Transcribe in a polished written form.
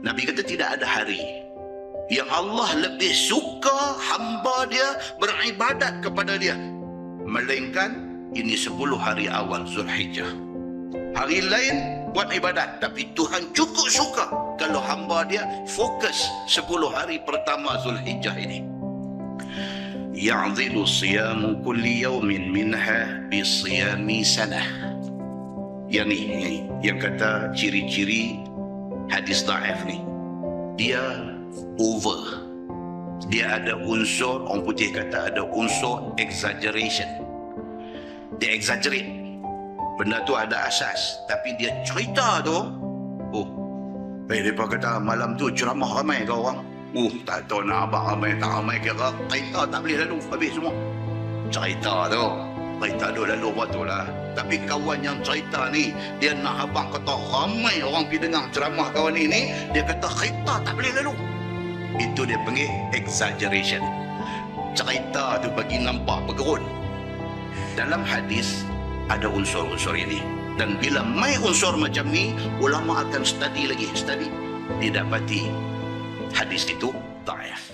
Nabi kata tidak ada hari yang Allah lebih suka hamba dia beribadat kepada dia, melainkan ini 10 hari awal Zulhijjah. Hari lain buat ibadat, tapi Tuhan cukup suka kalau hamba dia fokus 10 hari pertama Zulhijjah ini. Ya'dhilu siyamu kulli yawmin minha bi siyami sanah. Yang ni yang kata ciri-ciri hadis dhaif ni. Dia over. Dia ada unsur, orang putih kata ada unsur exaggeration. Dia exaggerate. Benda tu ada asas, tapi dia cerita tu, mereka kata malam tu ceramah ramai ke orang. Tak tahu nak abang ramai tak ramai, kira cerita tak boleh lalu, habis semua. Cerita tu lalu betul lah. Tapi kawan yang cerita ni, dia nak abang kata ramai orang pergi dengar ceramah kawan ini, dia kata cerita tak boleh lalu. Itu dia panggil exaggeration. Cerita tu bagi nampak bergerun. Dalam hadis ada unsur-unsur ini, dan bila mai unsur macam ni, ulama akan study lagi, didapati hadis itu dhaif.